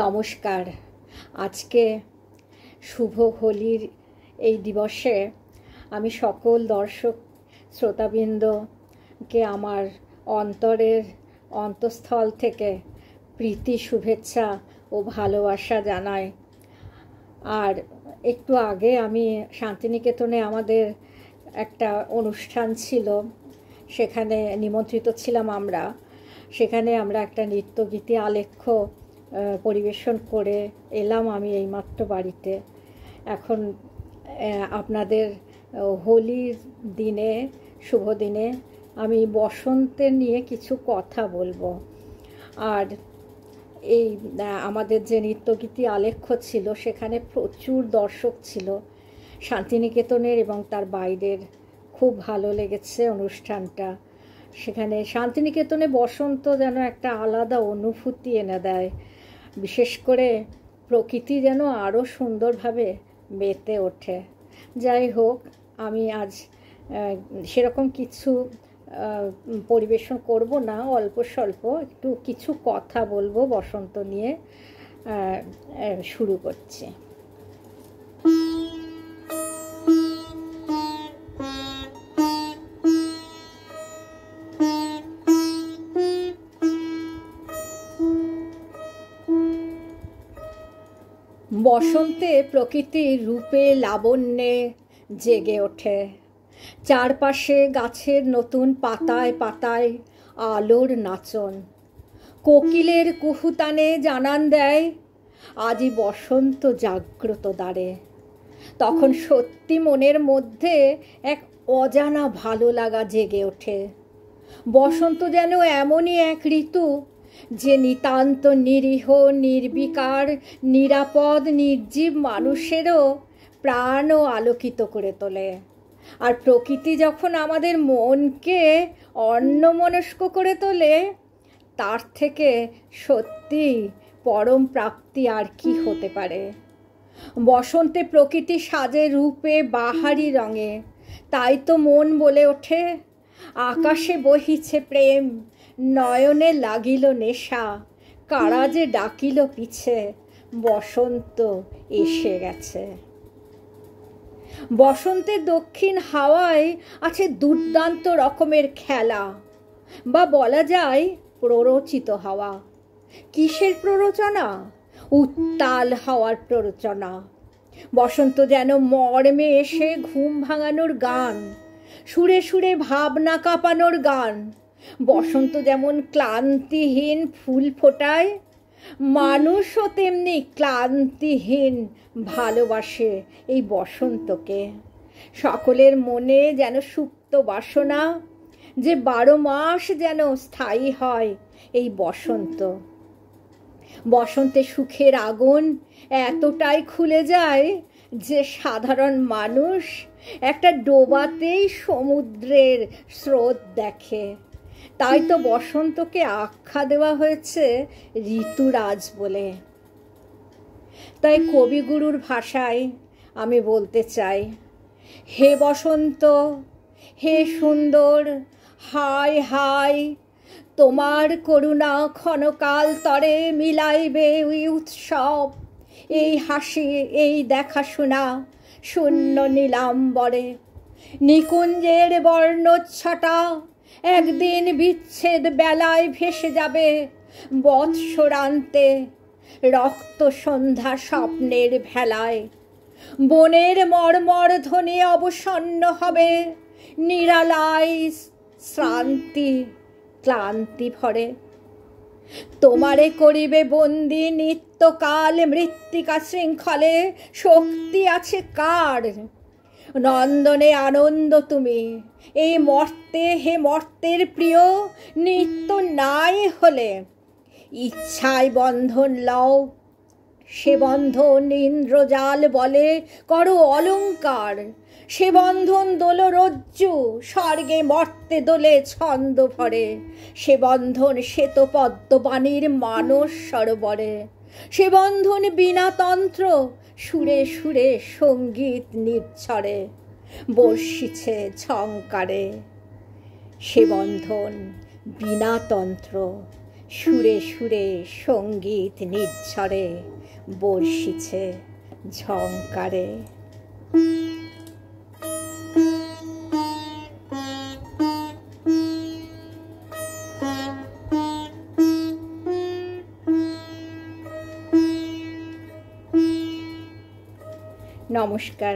নমস্কার। আজকে শুভ হোলির এই দিবসে আমি সকল দর্শক শ্রোতাবৃন্দকে আমার অন্তরের অন্তঃস্থল থেকে প্রীতি শুভেচ্ছা ও ভালোবাসা জানাই। আর একটু আগে আমি শান্তিনিকেতনে আমাদের একটা অনুষ্ঠান ছিল, সেখানে নিমন্ত্রিত ছিলাম আমরা। সেখানে আমরা একটা নৃত্যগীতি আলেখ্য পরিবেশন করে এলাম আমি এইমাত্র বাড়িতে। এখন আপনাদের হোলির দিনে, শুভ দিনে আমি বসন্তের নিয়ে কিছু কথা বলবো। আর এই আমাদের যে নৃত্যগীতি আলেখ্য ছিল সেখানে প্রচুর দর্শক ছিল শান্তিনিকেতনের এবং তার বাইরের। খুব ভালো লেগেছে অনুষ্ঠানটা। সেখানে শান্তিনিকেতনে বসন্ত যেন একটা আলাদা অনুভূতি এনে দেয়, বিশেষ করে প্রকৃতি যেন আরও সুন্দরভাবে মেতে ওঠে। যাই হোক, আমি আজ সেরকম কিছু পরিবেশন করব না, অল্প স্বল্প একটু কিছু কথা বলবো বসন্ত নিয়ে। শুরু করছি। বসন্তে প্রকৃতির রূপে লাবণ্যে জেগে ওঠে। চারপাশে গাছের নতুন পাতায় পাতায় আলোর নাচন। কোকিলের কুহুতানে জানান দেয় আজই বসন্ত জাগ্রত দ্বারে। তখন সত্যি মনের মধ্যে এক অজানা ভালো লাগা জেগে ওঠে। বসন্ত যেন এমনই এক ঋতু যে নিতান্ত নিরীহ, নির্বিকার, নিরাপদ, নির্জীব মানুষেরও প্রাণও আলোকিত করে তোলে। আর প্রকৃতি যখন আমাদের মনকে অন্যমনস্ক করে তোলে, তার থেকে সত্যি পরম প্রাপ্তি আর কি হতে পারে। বসন্তে প্রকৃতি সাজে রূপে বাহারি রঙে, তাই তো মন বলে ওঠে আকাশে বহিছে প্রেম, নয়নে লাগিল নেশা, কারা যে ডাকিল পিছে, বসন্ত এসে গেছে। বসন্তের দক্ষিণ হাওয়ায় আছে দুর্দান্ত রকমের খেলা, বা বলা যায় প্ররোচিত হাওয়া। কিসের প্ররোচনা? উত্তাল হাওয়ার প্ররোচনা। বসন্ত যেন মর্মে এসে ঘুম ভাঙানোর গান, সুরে সুরে ভাবনা কাঁপানোর গান। বসন্ত যেমন ক্লান্তিহীন ফুল ফোটায়, মানুষও তেমনি ক্লান্তিহীন ভালোবাসে এই বসন্তকে। সকলের মনে যেন সুপ্ত বাসনা যে 12 মাস যেন স্থায়ী হয় এই বসন্ত। বসন্তে সুখের আগুন এতটাই খুলে যায় যে সাধারণ মানুষ একটা ডোবাতেই সমুদ্রের স্রোত দেখে। তাই তো বসন্তকে আখ্যা দেওয়া হয়েছে ঋতুরাজ বলে। তাই কবিগুরুর ভাষায় আমি বলতে চাই, হে বসন্ত, হে সুন্দর, হায় হায়, তোমার করুণা ক্ষণকাল তরে মিলাইবে ওই উৎসব, এই হাসি, এই দেখাশোনা শূন্য নীলাম্বরে। নিকুঞ্জের বর্ণচ্ছটা একদিন বিচ্ছেদ বেলায় ভেসে যাবে বৎসরান্তে রক্ত সন্ধ্যা স্বপ্নের ভেলায়। বনের মর্মর ধ্বনি অবসন্ন হবে নিরালায় শ্রান্তি ক্লান্তি ভরে। তোমারে করিবে বন্দি নিত্যকাল মৃত্তিকা শৃঙ্খলে, শক্তি আছে কার? নন্দনে আনন্দ তুমি, এই মর্তে হে মর্তের প্রিয়, নিত্য নাই হলে ইচ্ছায় বন্ধন লও। সে বন্ধন ইন্দ্রজাল বলে করো অলঙ্কার, সে বন্ধন দোলরজ্জু স্বর্গে মর্তে দোলে ছন্দ ভরে। সে বন্ধন শ্বেতপদ্মবাণীর মানস সরোবরে, সে বন্ধন বীণাতন্ত্র সুরে সুরে সঙ্গীত নির্ঝরে বর্ষিছে ঝঙ্কারে। সে বন্ধন বীণাতন্ত্র সুরে সুরে সঙ্গীত নির্ঝরে বর্ষিছে ঝংকারে। নমস্কার।